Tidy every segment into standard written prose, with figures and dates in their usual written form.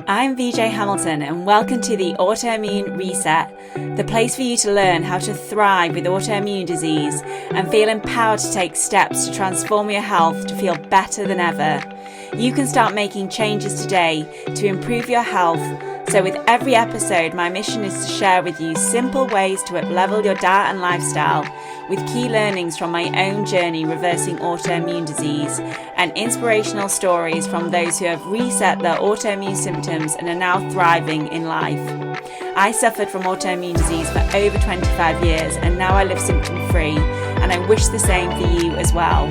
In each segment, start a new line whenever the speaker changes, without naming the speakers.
I'm VJ Hamilton and welcome to the Autoimmune Reset, the place for you to learn how to thrive with autoimmune disease and feel empowered to take steps to transform your health to feel better than ever. You can start making changes today to improve your health. So with every episode, my mission is to share with you simple ways to up-level your diet and lifestyle with key learnings from my own journey reversing autoimmune disease and inspirational stories from those who have reset their autoimmune symptoms and are now thriving in life. I suffered from autoimmune disease for over 25 years and now I live symptom-free, and I wish the same for you as well.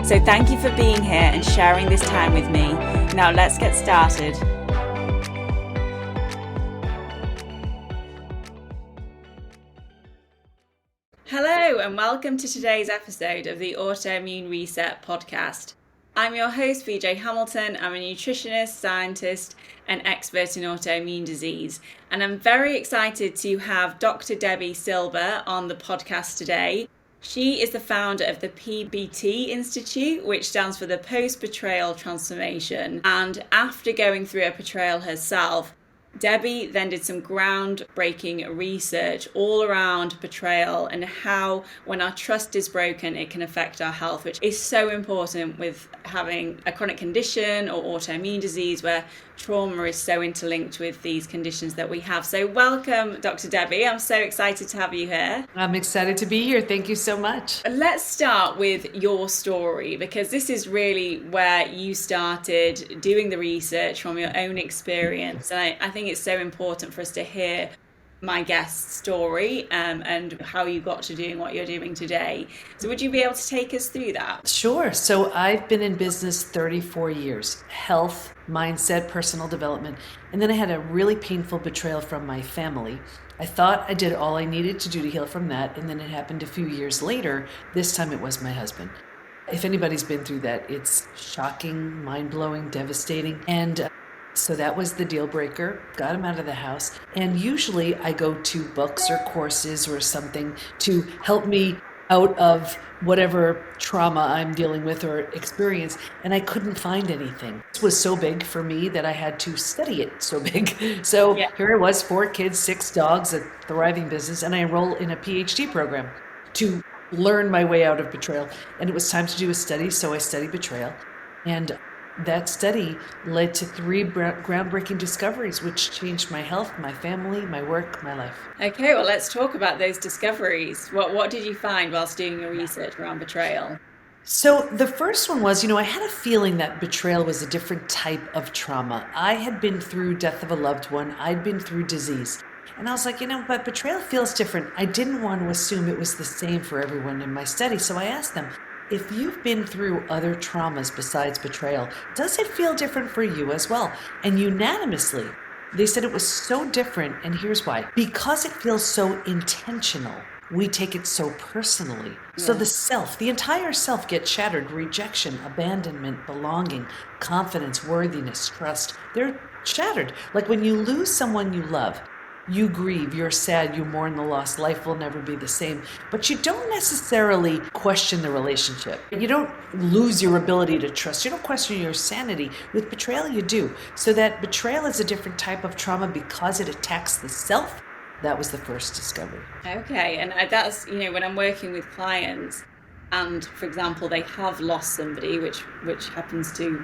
So thank you for being here and sharing this time with me. Now let's get started. Hello and welcome to today's episode of the Autoimmune Reset podcast. I'm your host, VJ Hamilton. I'm a nutritionist, scientist, and expert in autoimmune disease. And I'm very excited to have Dr. Debi Silber on the podcast today. She is the founder of the PBT Institute, which stands for the Post Betrayal Transformation. And after going through a betrayal herself, Debi then did some groundbreaking research all around betrayal and how when our trust is broken, it can affect our health, which is so important with having a chronic condition or autoimmune disease where trauma is so interlinked with these conditions that we have. So welcome, Dr. Debi. I'm so excited to have you here.
I'm excited to be here. Thank you so much.
Let's start with your story, because this is really where you started doing the research from your own experience. And I think it's so important for us to hear my guest's story and how you got to doing what you're doing today. So would you be able to take us through that?
Sure. So I've been in business 34 years, health, mindset, personal development. And then I had a really painful betrayal from my family. I thought I did all I needed to do to heal from that. And then it happened a few years later. This time it was my husband. If anybody's been through that, it's shocking, mind-blowing, devastating. And so that was the deal breaker, got him out of the house. And usually I go to books or courses or something to help me out of whatever trauma I'm dealing with or experience. And I couldn't find anything. It was so big for me that I had to study it so big. So Here I was, 4 kids, 6 dogs, a thriving business, and I enrolled in a PhD program to learn my way out of betrayal. And it was time to do a study, so I studied betrayal. And that study led to 3 groundbreaking discoveries, which changed my health, my family, my work, my life.
Okay, well, let's talk about those discoveries. What did you find whilst doing your research around betrayal?
So the first one was, I had a feeling that betrayal was a different type of trauma. I had been through death of a loved one. I'd been through disease. And I was like, but betrayal feels different. I didn't want to assume it was the same for everyone in my study. So I asked them, if you've been through other traumas besides betrayal, does it feel different for you as well? And unanimously, they said it was so different, and here's why. Because it feels so intentional, we take it so personally. Yeah. So the entire self gets shattered. Rejection, abandonment, belonging, confidence, worthiness, trust, they're shattered. Like when you lose someone you love, you grieve, you're sad, you mourn the loss, life will never be the same. But you don't necessarily question the relationship. You don't lose your ability to trust. You don't question your sanity. With betrayal, you do. So that betrayal is a different type of trauma because it attacks the self. That was the first discovery.
Okay, and that's, when I'm working with clients, and for example, they have lost somebody, which happens to,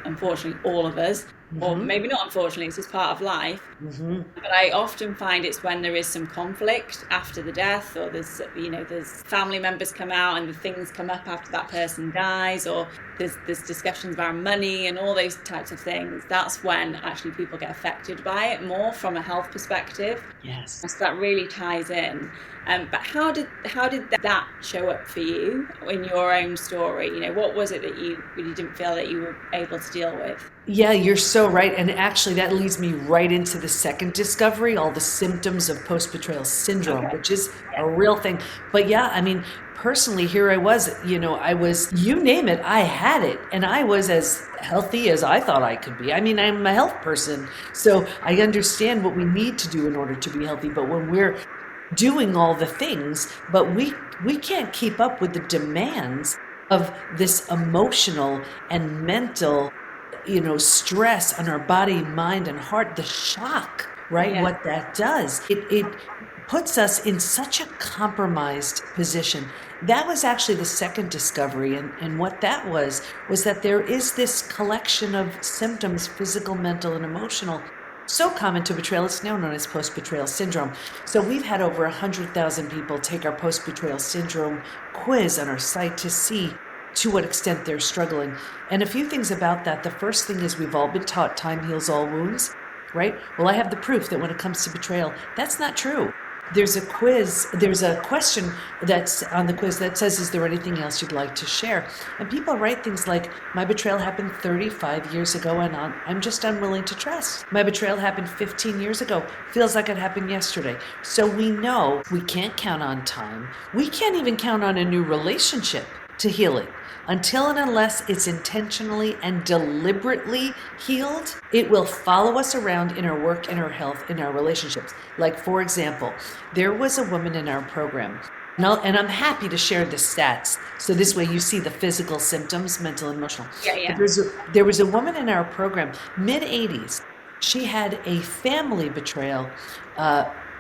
unfortunately all of us, or maybe not unfortunately, it's just part of life. But I often find it's when there is some conflict after the death, or there's family members come out and the things come up after that person dies, or there's discussions about money and all those types of things. That's when actually people get affected by it more from a health perspective.
Yes.
So that really ties in. But how did that show up for you in your own story? What was it that you really didn't feel that you were able to deal with?
Yeah, you're so right. And actually that leads me right into the second discovery, all the symptoms of post-betrayal syndrome, which is a real thing. But personally, here I was, you name it, I had it. And I was as healthy as I thought I could be. I'm a health person, so I understand what we need to do in order to be healthy. But when we're doing all the things, but we can't keep up with the demands of this emotional and mental stress on our body, mind, and heart, the shock, right?
Yeah.
What that does, it puts us in such a compromised position. That was actually the second discovery. And what that was that there is this collection of symptoms, physical, mental, and emotional, so common to betrayal. It's now known as post-betrayal syndrome. So we've had over 100,000 people take our post-betrayal syndrome quiz on our site to see to what extent they're struggling. And a few things about that. The first thing is we've all been taught time heals all wounds, right? Well, I have the proof that when it comes to betrayal, that's not true. There's a question that's on the quiz that says, is there anything else you'd like to share? And people write things like, my betrayal happened 35 years ago and I'm just unwilling to trust. My betrayal happened 15 years ago. Feels like it happened yesterday. So we know we can't count on time. We can't even count on a new relationship to heal it. Until and unless it's intentionally and deliberately healed, it will follow us around in our work, in our health, in our relationships. Like, for example, there was a woman in our program, and I'm happy to share the stats, so this way you see the physical symptoms, mental and emotional.
Yeah.
There was a woman in our program, mid-80s. She had a family betrayal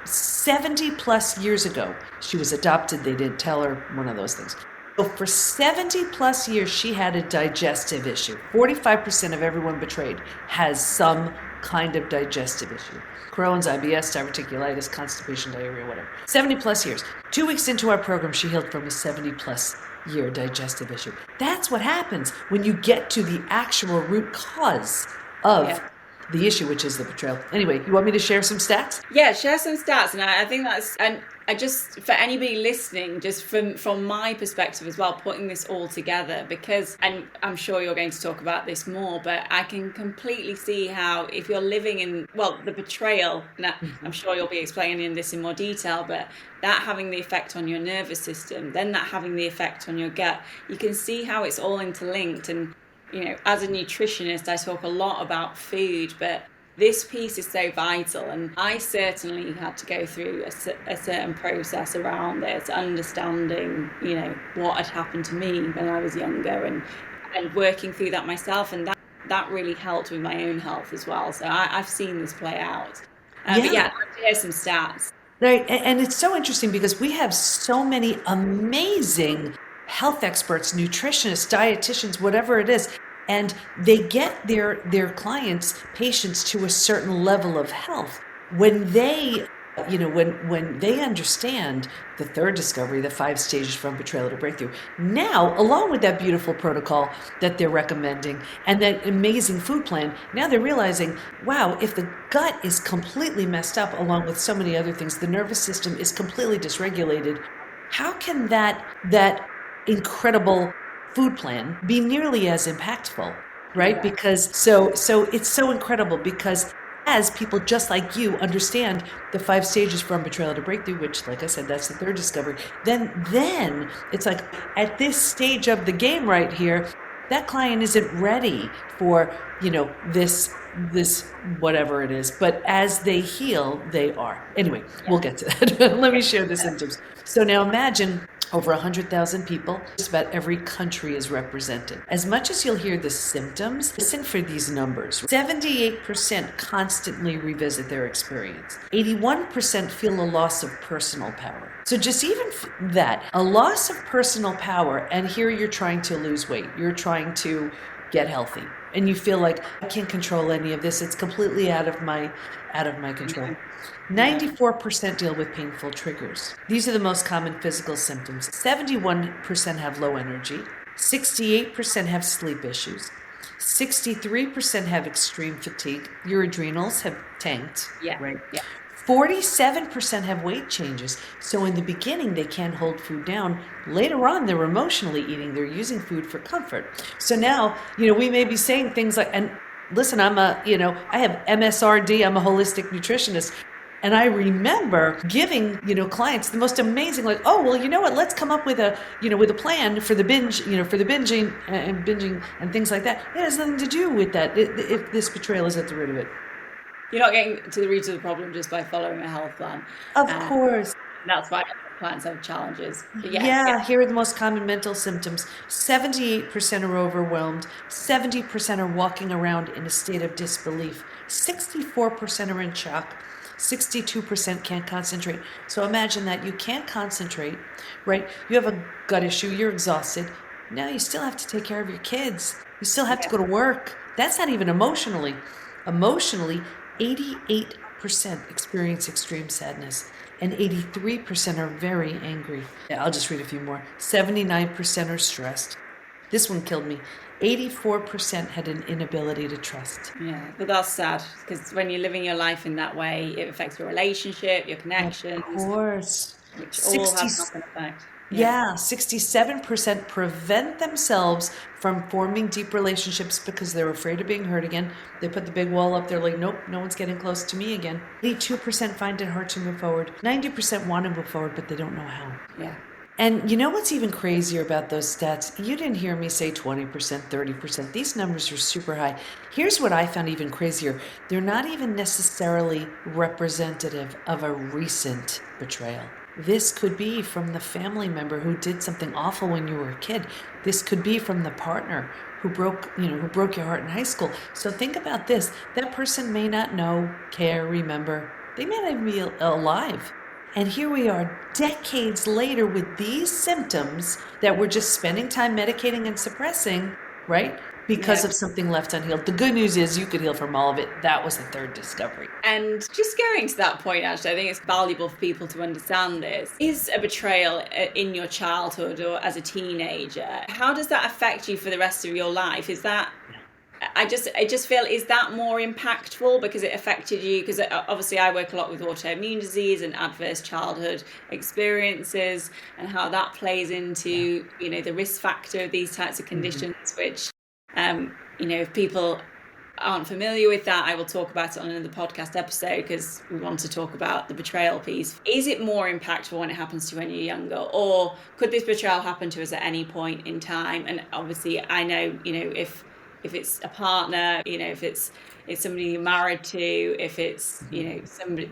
70 plus years ago. She was adopted. They didn't tell her, one of those things. So for 70 plus years, she had a digestive issue. 45% of everyone betrayed has some kind of digestive issue. Crohn's, IBS, diverticulitis, constipation, diarrhea, whatever. 70 plus years. 2 weeks into our program, she healed from a 70 plus year digestive issue. That's what happens when you get to the actual root cause of the issue, which is the betrayal. Anyway, you want me to share some stats?
Yeah, share some stats. And I think that's, and I just, for anybody listening, just from my perspective as well, putting this all together, because, and I'm sure you're going to talk about this more, but I can completely see how if you're living in, well, the betrayal, now I'm sure you'll be explaining this in more detail, but that having the effect on your nervous system, then that having the effect on your gut, you can see how it's all interlinked. And as a nutritionist, I talk a lot about food, but this piece is so vital. And I certainly had to go through a certain process around this, understanding, what had happened to me when I was younger and working through that myself. And that really helped with my own health as well. So I've seen this play out. But I'd like to hear some stats.
Right. And it's so interesting because we have so many amazing health experts, nutritionists, dietitians, whatever it is, and they get their clients, patients to a certain level of health when they, when they understand the third discovery, the 5 stages from betrayal to breakthrough. Now, along with that beautiful protocol that they're recommending and that amazing food plan, now they're realizing, wow, if the gut is completely messed up along with so many other things, the nervous system is completely dysregulated, how can that incredible food plan be nearly as impactful, right? Because so it's so incredible because as people just like you understand the 5 stages from betrayal to breakthrough, which, like I said, that's the third discovery, then it's like at this stage of the game right here, that client isn't ready for, this whatever it is, but as they heal, they are. Anyway, we'll get to that. Let me share the symptoms. So now imagine over 100,000 people, just about every country is represented. As much as you'll hear the symptoms, listen for these numbers. 78% constantly revisit their experience. 81% feel a loss of personal power. So just even that, a loss of personal power, and here you're trying to lose weight, you're trying to get healthy, and you feel like I can't control any of this, it's completely out of my control. 94% deal with painful triggers. These are the most common physical symptoms. 71% have low energy. 68% have sleep issues. 63% have extreme fatigue. Your adrenals have tanked, right? 47% have weight changes. So in the beginning, they can't hold food down. Later on, they're emotionally eating. They're using food for comfort. So now, we may be saying things like, and listen, I have MSRD, I'm a holistic nutritionist. And I remember giving, clients the most amazing, like, oh, well, you know what? Let's come up with a plan for the binge, for the binging and things like that. It has nothing to do with that. If this betrayal is at the root of it.
You're not getting to the root of the problem just by following a health plan.
Of course.
That's why clients have challenges. But yes, yeah.
Yeah, here are the most common mental symptoms. 78% are overwhelmed. 70% are walking around in a state of disbelief. 64% are in shock. 62% can't concentrate. So imagine that you can't concentrate, right? You have a gut issue, you're exhausted. Now you still have to take care of your kids. You still have to go to work. That's not even emotionally. Emotionally, 88% experience extreme sadness and 83% are very angry. Yeah, I'll just read a few more. 79% are stressed. This one killed me. 84% had an inability to trust.
Yeah, but that's sad because when you're living your life in that way, it affects your relationship, your
Of
connections,
course.
which all
60,
have knock-on effect. Yeah.
yeah, 67% prevent themselves from forming deep relationships because they're afraid of being hurt again. They put the big wall up. They're like, nope, no one's getting close to me again. 82% find it hard to move forward. 90% want to move forward, but they don't know how.
Yeah.
And you know what's even crazier about those stats? You didn't hear me say 20%, 30%. These numbers are super high. Here's what I found even crazier. They're not even necessarily representative of a recent betrayal. This could be from the family member who did something awful when you were a kid. This could be from the partner who broke your heart in high school. So think about this. That person may not know, care, remember. They may not even be alive. And here we are decades later with these symptoms that we're just spending time medicating and suppressing, right? Because
Yeah.
of something left unhealed. The good news is you could heal from all of it. That was the third discovery.
And just going to that point, actually, I think it's valuable for people to understand this. Is a betrayal in your childhood or as a teenager, how does that affect you for the rest of your life? Is that I just feel, is that more impactful because it affected you? Because obviously I work a lot with autoimmune disease and adverse childhood experiences and how that plays into, the risk factor of these types of conditions, which, if people aren't familiar with that, I will talk about it on another podcast episode because we want to talk about the betrayal piece. Is it more impactful when it happens to you when you're younger, or could this betrayal happen to us at any point in time? And obviously I know, if it's a partner, if it's somebody you're married to, if it's,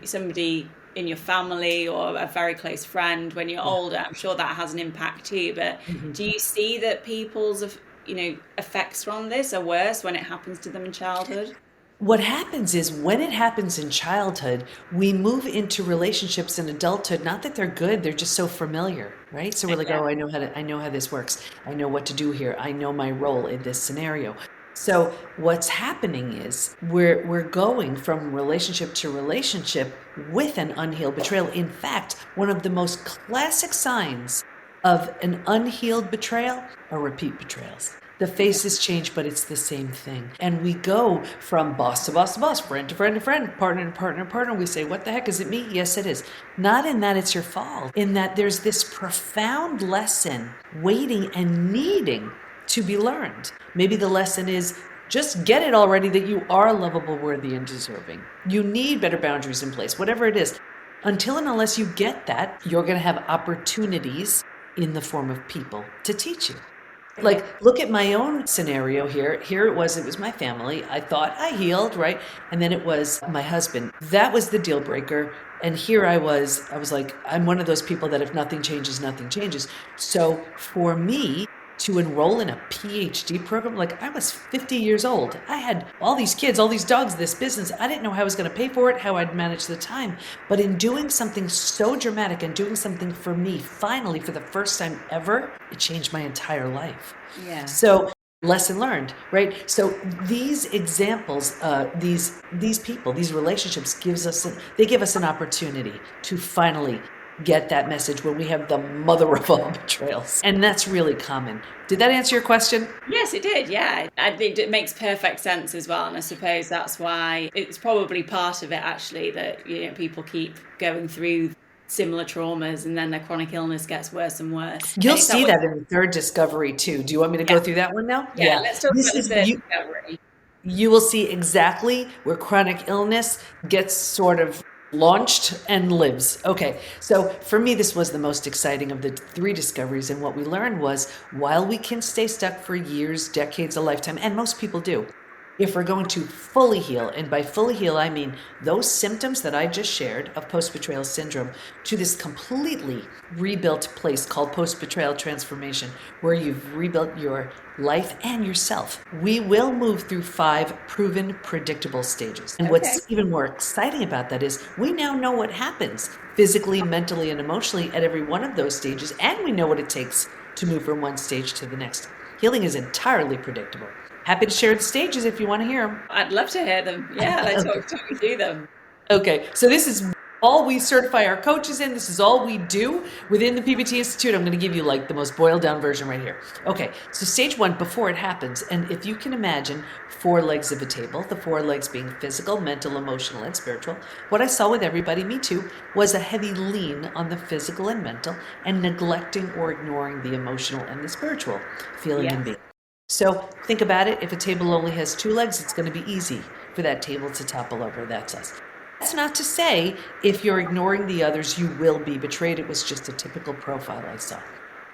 somebody in your family or a very close friend when you're older, I'm sure that has an impact too. But do you see that people's, effects from this are worse when it happens to them in childhood?
What happens is when it happens in childhood, we move into relationships in adulthood. Not that they're good, they're just so familiar, right? So we're like, oh, I know how this works. I know what to do here. I know my role in this scenario. So what's happening is we're going from relationship to relationship with an unhealed betrayal. In fact, one of the most classic signs of an unhealed betrayal are repeat betrayals. The faces change, but it's the same thing. And we go from boss to boss to boss, friend to friend to friend, partner to partner to partner. We say, what the heck, is it me? Yes, it is. Not in that it's your fault, in that there's this profound lesson waiting and needing to be learned. Maybe the lesson is just get it already that you are lovable, worthy, and deserving. You need better boundaries in place, whatever it is. Until and unless you get that, you're going to have opportunities in the form of people to teach you. Like, look at my own scenario here. It was my family. I thought I healed, right? And then it was my husband. That was the deal breaker. And here I was like, I'm one of those people that if nothing changes, nothing changes. So for me to enroll in a PhD program, like I was 50 years old. I had all these kids, all these dogs, this business. I didn't know how I was going to pay for it, how I'd manage the time. But in doing something so dramatic and doing something for me, finally, for the first time ever, it changed my entire life.
Yeah.
So lesson learned, right? So these examples, these people, these relationships give us an opportunity to finally get that message when we have the mother of all betrayals. And that's really common. Did that answer your question?
Yes, it did. Yeah. I think it makes perfect sense as well. And I suppose that's why it's probably part of it, actually, that, people keep going through similar traumas and then their chronic illness gets worse and worse.
You'll see that in the third discovery too. Do you want me to go through that one now?
Yeah. Let's talk about the third discovery.
You will see exactly where chronic illness gets sort of launched and lives. Okay, so for me, this was the most exciting of the three discoveries. And what we learned was while we can stay stuck for years, decades, a lifetime, and most people do, If we're going to fully heal, and by fully heal, I mean those symptoms that I just shared of post-betrayal syndrome to this completely rebuilt place called post-betrayal transformation, where you've rebuilt your life and yourself, we will move through 5 proven predictable stages. And
Okay.
what's even more exciting about that is we now know what happens physically, mentally, and emotionally at every one of those stages, and we know what it takes to move from one stage to the next. Healing is entirely predictable. Happy to share the stages if you want to hear them.
I'd love to hear them. Yeah, let's
Okay.
talk me through them.
Okay, so this is all we certify our coaches in. This is all we do within the PBT Institute. I'm going to give you like the most boiled down version right here. Okay, so stage 1, before it happens, and if you can imagine 4 legs of a table, the 4 legs being physical, mental, emotional, and spiritual, what I saw with everybody, me too, was a heavy lean on the physical and mental and neglecting or ignoring the emotional and the spiritual feeling and
Yes.
being. So think about it. If a table only has 2 legs, it's going to be easy for that table to topple over. That's us. That's not to say if you're ignoring the others, you will be betrayed. It was just a typical profile I saw.
Okay.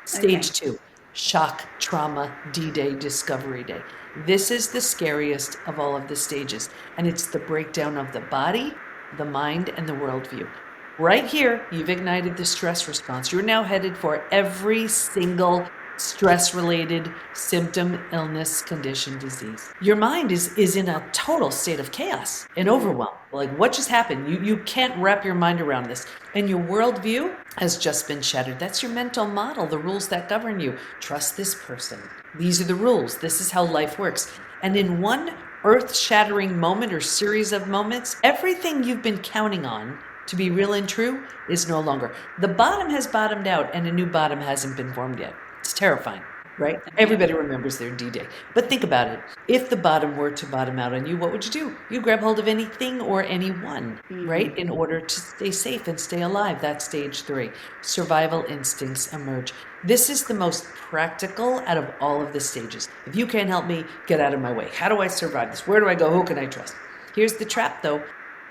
Stage 2, shock, trauma, D-Day, discovery day. This is the scariest of all of the stages, and it's the breakdown of the body, the mind, and the worldview. Right here, you've ignited the stress response. You're now headed for every single stress-related symptom, illness, condition, disease. Your mind is in a total state of chaos and overwhelm. Like, what just happened? You can't wrap your mind around this. And your worldview has just been shattered. That's your mental model, the rules that govern you. Trust this person. These are the rules. This is how life works. And in one earth-shattering moment or series of moments, everything you've been counting on to be real and true is no longer. The bottom has bottomed out and a new bottom hasn't been formed yet. It's terrifying, right? Everybody remembers their D-Day. But think about it. If the bottom were to bottom out on you, what would you do? You grab hold of anything or anyone, right? In order to stay safe and stay alive. That's stage 3. Survival instincts emerge. This is the most practical out of all of the stages. If you can't help me, get out of my way. How do I survive this? Where do I go? Who can I trust? Here's the trap, though.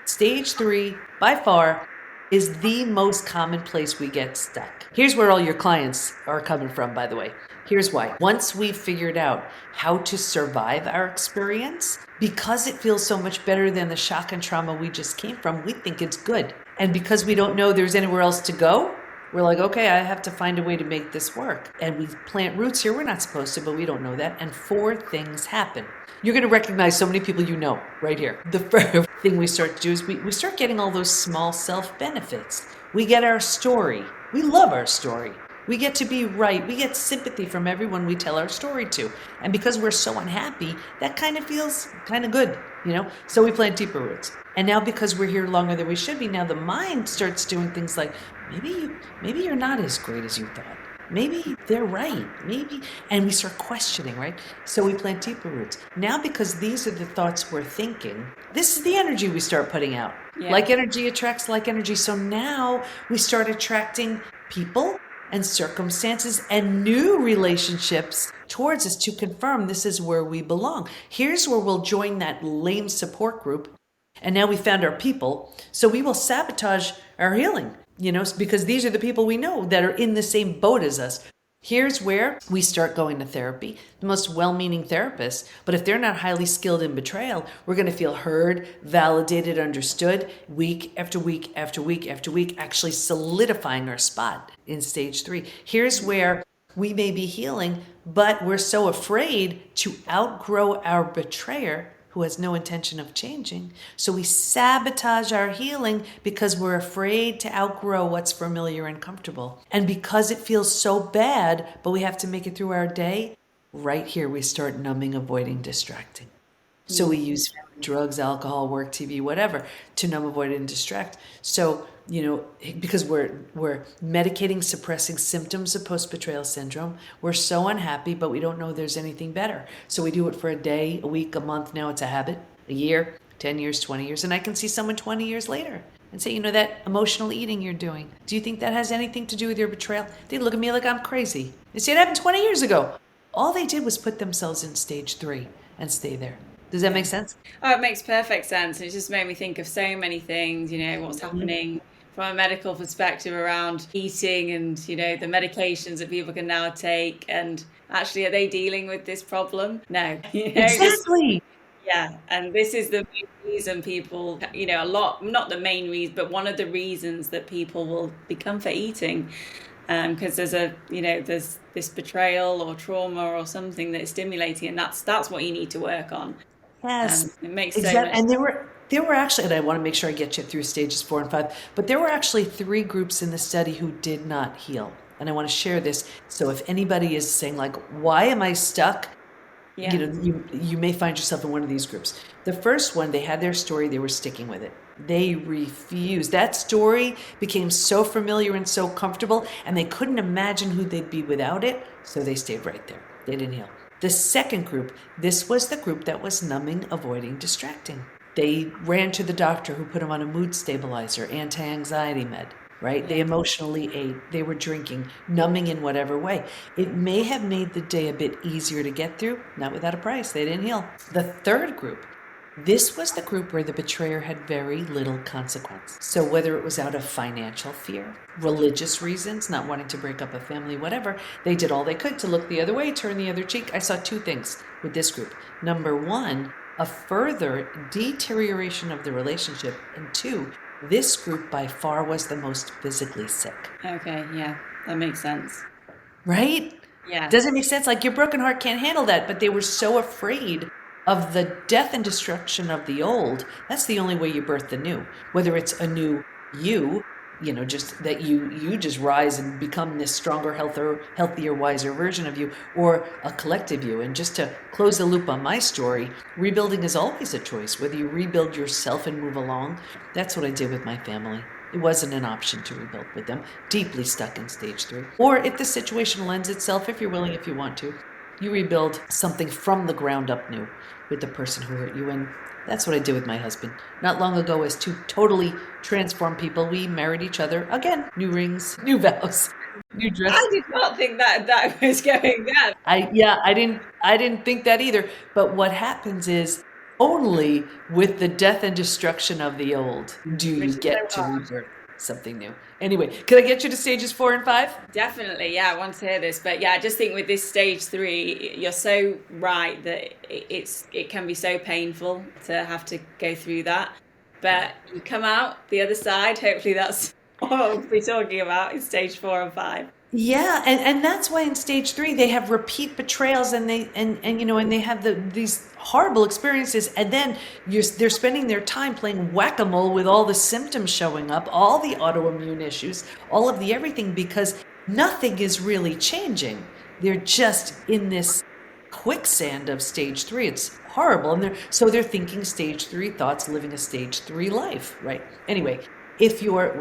Stage 3, by far, is the most common place we get stuck. Here's where all your clients are coming from, by the way. Here's why. Once we've figured out how to survive our experience, because it feels so much better than the shock and trauma we just came from, we think it's good. And because we don't know there's anywhere else to go, we're like, okay, I have to find a way to make this work. And we plant roots here. We're not supposed to, but we don't know that. And 4 things happen. You're going to recognize so many people you know right here. The first thing we start to do is we start getting all those small self-benefits. We get our story. We love our story. We get to be right. We get sympathy from everyone we tell our story to. And because we're so unhappy, that kind of feels kind of good, you know? So we plant deeper roots. And now because we're here longer than we should be, now the mind starts doing things like, maybe you're not as great as you thought. Maybe they're right. Maybe. And we start questioning, right? So we plant deeper roots. Now, because these are the thoughts we're thinking, this is the energy we start putting out.
Yeah.
Like energy attracts like energy. So now we start attracting people and circumstances and new relationships towards us to confirm this is where we belong. Here's where we'll join that lame support group. And now we found our people. So we will sabotage our healing, you know, because these are the people we know that are in the same boat as us. Here's where we start going to therapy, the most well-meaning therapists. But if they're not highly skilled in betrayal, we're going to feel heard, validated, understood, week after week after week after week, actually solidifying our spot in stage 3. Here's where we may be healing, but we're so afraid to outgrow our betrayer who has no intention of changing. So we sabotage our healing because we're afraid to outgrow what's familiar and comfortable. And because it feels so bad, but we have to make it through our day, right here we start numbing, avoiding, distracting. So we use drugs, alcohol, work, TV, whatever, to numb, avoid, and distract. So, you know, because we're medicating, suppressing symptoms of post-betrayal syndrome. We're so unhappy, but we don't know there's anything better. So we do it for a day, a week, a month. Now it's a habit, a year, 10 years, 20 years. And I can see someone 20 years later and say, you know, that emotional eating you're doing, do you think that has anything to do with your betrayal? They look at me like I'm crazy. They say it happened 20 years ago. All they did was put themselves in stage 3 and stay there. Does that make sense?
Oh, it makes perfect sense. It just made me think of so many things, you know, what's happening from a medical perspective around eating and, you know, the medications that people can now take. And actually, are they dealing with this problem? No. You know,
Exactly.
Yeah, and this is the main reason people, a lot, not the main reason, but one of the reasons that people will become for eating, because there's this betrayal or trauma or something that's stimulating, and that's what you need to work on.
Yes,
It makes so
exactly.
much.
And there were actually, and I want to make sure I get you through stages 4 and 5, but there were actually 3 groups in the study who did not heal. And I want to share this. So if anybody is saying like, why am I stuck?
Yeah.
You may find yourself in one of these groups. The first one, they had their story, they were sticking with it. They refused. That story became so familiar and so comfortable, and they couldn't imagine who they'd be without it, so they stayed right there. They didn't heal. The second group, this was the group that was numbing, avoiding, distracting. They ran to the doctor who put them on a mood stabilizer, anti-anxiety med, right? They
Yeah.
emotionally ate, they were drinking, numbing in whatever way. It may have made the day a bit easier to get through, not without a price. They didn't heal. The third group, this was the group where the betrayer had very little consequence. So whether it was out of financial fear, religious reasons, not wanting to break up a family, whatever, they did all they could to look the other way, turn the other cheek. I saw 2 things with this group. Number one, a further deterioration of the relationship. And 2, this group by far was the most physically sick.
Okay. Yeah, that makes sense.
Right?
Yeah.
Doesn't make sense. Like your broken heart can't handle that, but they were so afraid of the death and destruction of the old. That's the only way you birth the new. Whether it's a new you, just that you just rise and become this stronger, healthier, wiser version of you, or a collective you. And just to close the loop on my story, rebuilding is always a choice. Whether you rebuild yourself and move along, that's what I did with my family. It wasn't an option to rebuild with them, deeply stuck in stage 3. Or if the situation lends itself, if you're willing, if you want to, you rebuild something from the ground up new with the person who hurt you. And that's what I did with my husband. Not long ago, as 2 totally transformed people, we married each other again. New rings, new vows, new dress.
I did not think that was going there.
I didn't think that either. But what happens is only with the death and destruction of the old do
Which
you
is so
get to
hard.
rebirth something new. Anyway, could I get you to stages 4 and 5?
Definitely, yeah, I want to hear this. But yeah, I just think with this stage 3, you're so right that it can be so painful to have to go through that. But you come out the other side. Hopefully, that's what we'll be talking about in stage 4 and 5.
Yeah, and that's why in stage 3 they have repeat betrayals, and they have these horrible experiences, and then they're spending their time playing whack-a-mole with all the symptoms showing up, all the autoimmune issues, all of the everything, because nothing is really changing. They're just in this quicksand of stage 3. It's horrible, and they're thinking stage 3 thoughts, living a stage 3 life, right? Anyway, if you are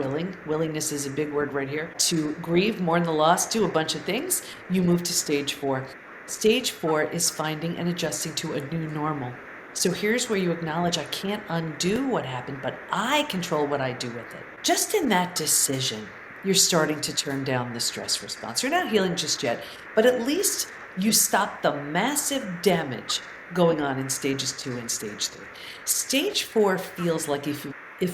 willingness is a big word right here, to grieve, mourn the loss, do a bunch of things, you move to stage 4. Stage 4 is finding and adjusting to a new normal. So here's where you acknowledge I can't undo what happened, but I control what I do with it. Just in that decision, you're starting to turn down the stress response. You're not healing just yet, but at least you stop the massive damage going on in stages 2 and stage 3. Stage 4 feels like if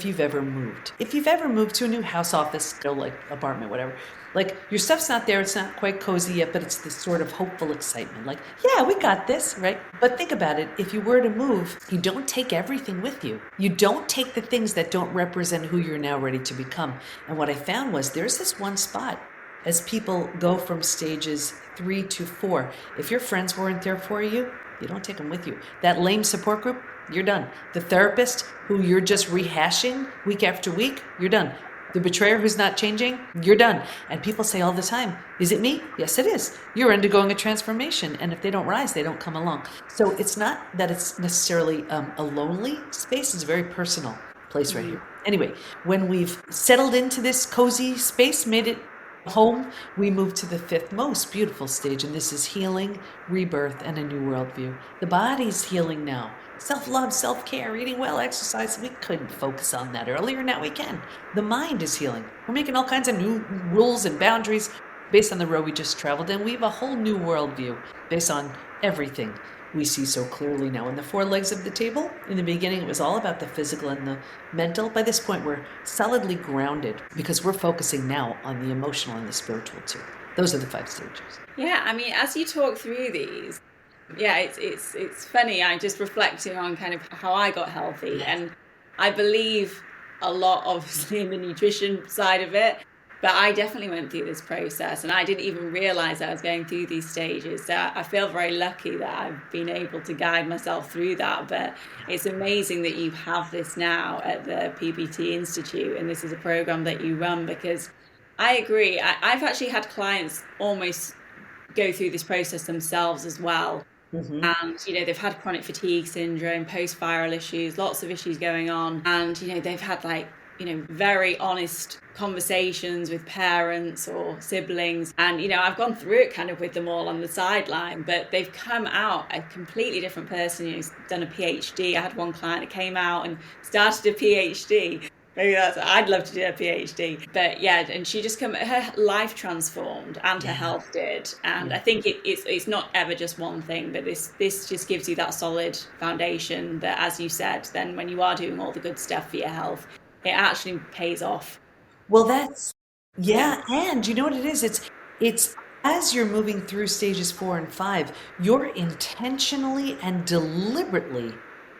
you've ever moved. If you've ever moved to a new house, office, like apartment, whatever, like your stuff's not there, it's not quite cozy yet, but it's this sort of hopeful excitement. Like, yeah, we got this, right? But think about it. If you were to move, you don't take everything with you. You don't take the things that don't represent who you're now ready to become. And what I found was there's this one spot as people go from stages 3 to 4. If your friends weren't there for you, you don't take them with you. That lame support group, you're done. The therapist who you're just rehashing week after week, you're done. The betrayer who's not changing, you're done. And people say all the time, is it me? Yes, it is. You're undergoing a transformation. And if they don't rise, they don't come along. So it's not that it's necessarily a lonely space. It's a very personal place right here. Anyway, when we've settled into this cozy space, made it home, we move to the 5th most beautiful stage, and this is healing, rebirth, and a new worldview. The body's healing now. Self-love, self-care, eating well, exercise. We couldn't focus on that earlier. Now we can. The mind is healing. We're making all kinds of new rules and boundaries based on the road we just traveled, and we have a whole new worldview based on everything we see so clearly now. In the 4 legs of the table, in the beginning, it was all about the physical and the mental. By this point, we're solidly grounded because we're focusing now on the emotional and the spiritual too. Those are the 5 stages.
Yeah, I mean, as you talk through these, Yeah, it's funny. I just reflecting on kind of how I got healthy,
Yes.
and I believe a lot, obviously, in the nutrition side of it. But I definitely went through this process, and I didn't even realize I was going through these stages. So I feel very lucky that I've been able to guide myself through that. But it's amazing that you have this now at the PBT Institute, and this is a program that you run because I agree. I've actually had clients almost go through this process themselves as well.
Hmm.
And they've had chronic fatigue syndrome, post-viral issues, lots of issues going on, and they've had like very honest conversations with parents or siblings, and I've gone through it kind of with them all on the sideline, but they've come out a completely different person who's done a PhD. I had one client that came out and started a PhD. Maybe I'd love to do a PhD. But yeah, and she just her life transformed and her
Yeah.
health did. And
Yeah.
I think it's not ever just one thing, but this just gives you that solid foundation that, as you said, then when you are doing all the good stuff for your health, it actually pays off.
Well, that's,
Yeah.
yeah, and you know what it is? It's as you're moving through stages 4 and 5, you're intentionally and deliberately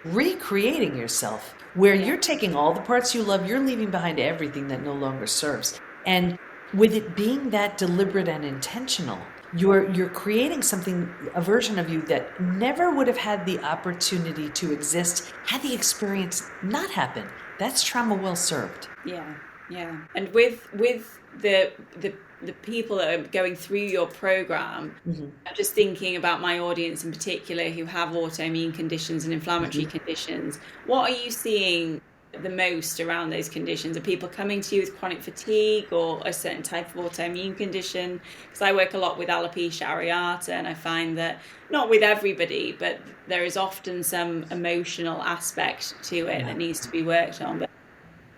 recreating yourself, where
Yeah.
you're taking all the parts you love, you're leaving behind everything that no longer serves. And with it being that deliberate and intentional, you're creating something, a version of you that never would have had the opportunity to exist had the experience not happened. That's trauma well served.
Yeah, yeah. And with the people that are going through your program, I'm just thinking about my audience in particular who have autoimmune conditions and inflammatory
Mhm.
conditions. What are you seeing the most around those conditions? Are people coming to you with chronic fatigue or a certain type of autoimmune condition? Because I work a lot with alopecia areata, and I find that not with everybody, but there is often some emotional aspect to it
Yeah.
that needs to be worked on. But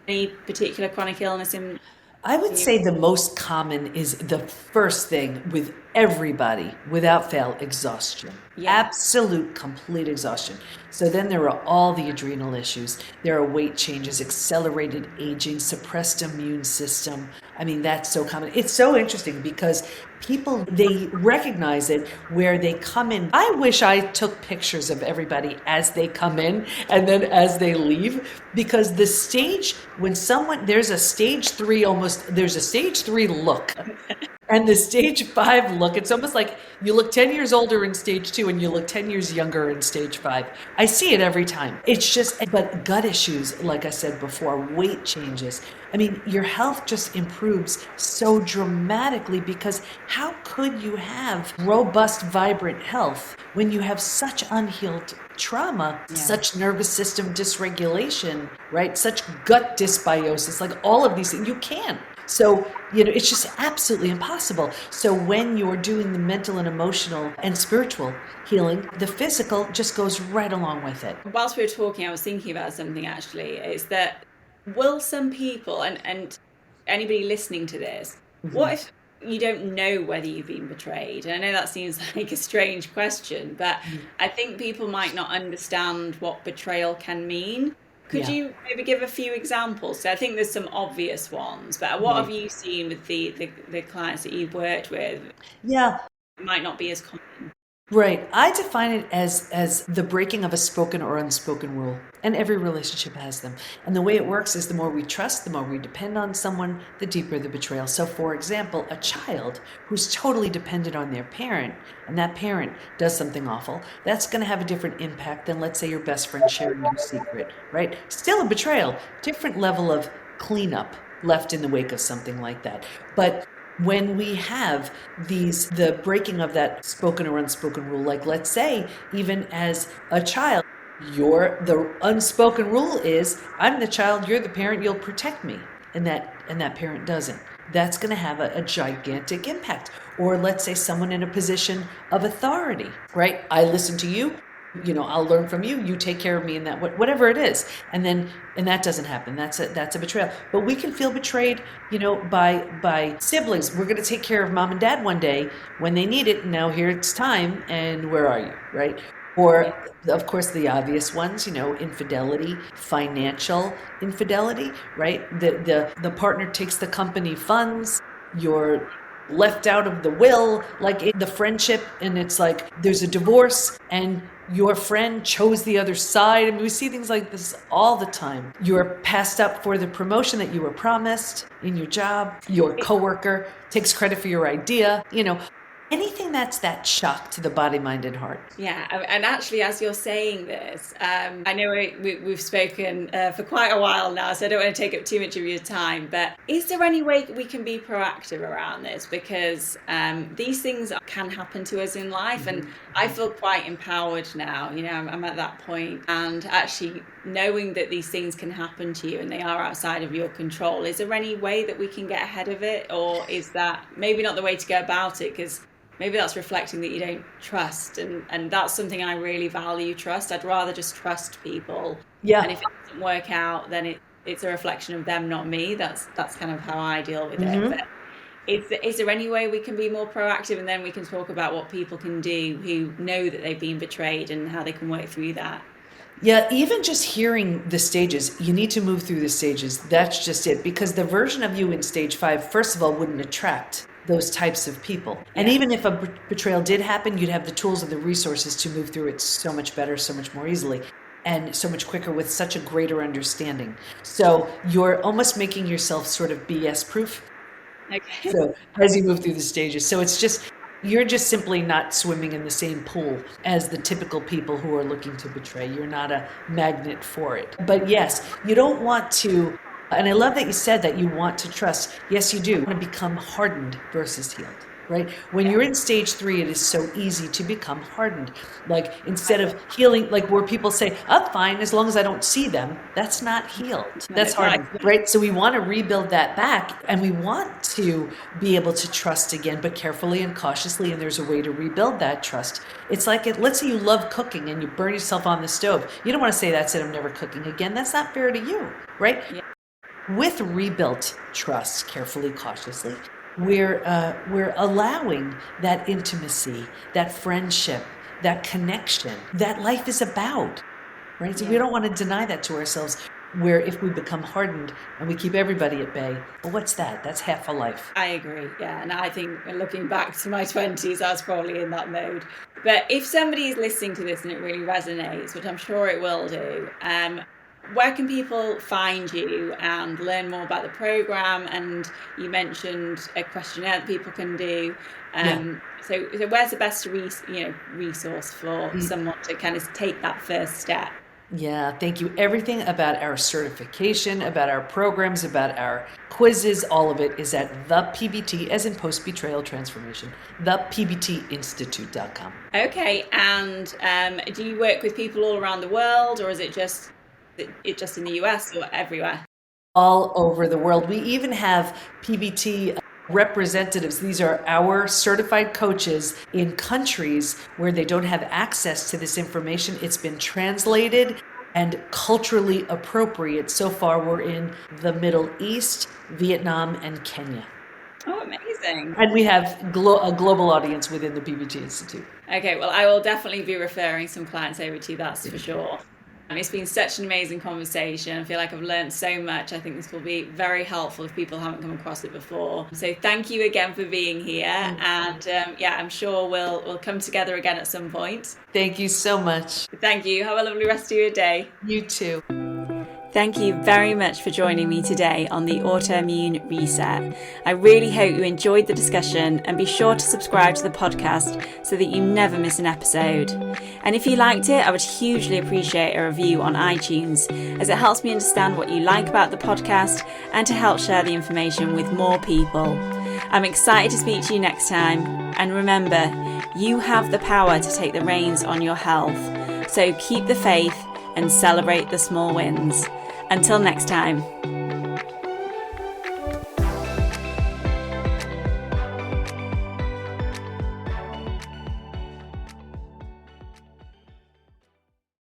any particular chronic illness in
I would
you?
say the most common is the first thing with everybody, without fail, exhaustion.
Yeah.
Absolute, complete exhaustion. So then there are all the adrenal issues. There are weight changes, accelerated aging, suppressed immune system. I mean, that's so common. It's so interesting because people, they recognize it where they come in. I wish I took pictures of everybody as they come in and then as they leave, because the stage, when someone, there's a stage 3 look and the stage 5 look. It's almost like you look 10 years older in stage 2 and you look 10 years younger in stage 5. I see it every time. It's just, but gut issues, like I said before, weight changes. I mean, your health just improves so dramatically, because how could you have robust, vibrant health when you have such unhealed trauma,
Yeah.
such nervous system dysregulation, right? Such gut dysbiosis, like all of these things. You can't. So, it's just absolutely impossible. So, when you're doing the mental and emotional and spiritual healing, the physical just goes right along with it.
Whilst we were talking, I was thinking about something actually. Is that will some people and anybody listening to this, what if you don't know whether you've been betrayed? And I know that seems like a strange question, but I think people might not understand what betrayal can mean. Could
Yeah.
you maybe give a few examples? So I think there's some obvious ones, but what have
Right.
you seen with the clients that you've worked with?
Yeah.
It might not be as common.
Right. I define it as the breaking of a spoken or unspoken rule. And every relationship has them. And the way it works is the more we trust, the more we depend on someone, the deeper the betrayal. So for example, a child who's totally dependent on their parent, and that parent does something awful, that's going to have a different impact than, let's say, your best friend sharing your secret, right? Still a betrayal, different level of cleanup left in the wake of something like that. But when we have the breaking of that spoken or unspoken rule, like let's say, even as a child, the unspoken rule is, I'm the child, you're the parent, you'll protect me. And that parent doesn't. That's going to have a gigantic impact. Or let's say someone in a position of authority, right? I listen to you, I'll learn from you, you take care of me, and that, whatever it is. And that doesn't happen. That's a betrayal. But we can feel betrayed, by siblings. We're going to take care of mom and dad one day when they need it. Now here it's time, and where are you, right?
Yeah.
Or, of course, the obvious ones, infidelity, financial infidelity, right? The partner takes the company funds, your left out of the will, like in the friendship, and it's like there's a divorce and your friend chose the other side. I mean, we see things like this all the time. You're passed up for the promotion that you were promised in your job. Your coworker takes credit for your idea. Anything that's that shock to the body, mind, and heart.
Yeah, and actually, as you're saying this, I know we've spoken for quite a while now, so I don't want to take up too much of your time, but is there any way we can be proactive around this? Because these things can happen to us in life, and I feel quite empowered now. I'm at that point, and actually knowing that these things can happen to you and they are outside of your control, is there any way that we can get ahead of it? Or is that maybe not the way to go about it? Because maybe that's reflecting that you don't trust, and that's something I really value, trust. I'd rather just trust people.
Yeah.
And if it doesn't work out, then it's a reflection of them, not me. That's kind of how I deal with it. But is there any way we can be more proactive, and then we can talk about what people can do who know that they've been betrayed and how they can work through that?
Yeah, even just hearing the stages, you need to move through the stages. That's just it. Because the version of you in stage 5, first of all, wouldn't attract those types of people. And even if a betrayal did happen, you'd have the tools and the resources to move through it so much better, so much more easily, and so much quicker with such a greater understanding. So you're almost making yourself sort of BS proof.
Okay.
So as you move through the stages. So you're just simply not swimming in the same pool as the typical people who are looking to betray. You're not a magnet for it. But yes, you don't want to, and I love that you said that you want to trust. Yes, you do. You want to become hardened versus healed, right? When you're in stage 3, it is so easy to become hardened. Like instead of healing, like where people say, "I'm fine as long as I don't see them," that's not healed. That's hardened, right? So we want to rebuild that back, and we want to be able to trust again, but carefully and cautiously. And there's a way to rebuild that trust. It's like, let's say you love cooking and you burn yourself on the stove. You don't want to say, "That's it, I'm never cooking again." That's not fair to you, right? Yeah. With rebuilt trust, carefully, cautiously, we're allowing that intimacy, that friendship, that connection, that life is about, right? So we don't want to deny that to ourselves, where if we become hardened and we keep everybody at bay, well, what's that? That's half a life.
I agree, yeah. And I think looking back to my 20s, I was probably in that mode. But if somebody is listening to this and it really resonates, which I'm sure it will do, where can people find you and learn more about the program? And you mentioned a questionnaire that people can do. So where's the best resource for someone to kind of take that first step?
Yeah, thank you. Everything about our certification, about our programs, about our quizzes, all of it is at the PBT, as in Post Betrayal Transformation, thepbtinstitute.com.
Okay, and do you work with people all around the world, or is it just in the US or everywhere?
All over the world. We even have PBT representatives. These are our certified coaches in countries where they don't have access to this information. It's been translated and culturally appropriate. So far, we're in the Middle East, Vietnam, and Kenya.
Oh, amazing.
And we have a global audience within the PBT Institute.
Okay, well, I will definitely be referring some clients over to you, that's for sure. It's been such an amazing conversation. I feel like I've learned so much. I think this will be very helpful if people haven't come across it before. So thank you again for being here. And I'm sure we'll come together again at some point.
Thank you so much.
Thank you. Have a lovely rest of your day.
You too.
Thank you very much for joining me today on the Autoimmune Reset. I really hope you enjoyed the discussion, and be sure to subscribe to the podcast so that you never miss an episode. And if you liked it, I would hugely appreciate a review on iTunes, as it helps me understand what you like about the podcast and to help share the information with more people. I'm excited to speak to you next time, and remember, you have the power to take the reins on your health. So keep the faith and celebrate the small wins. Until next time.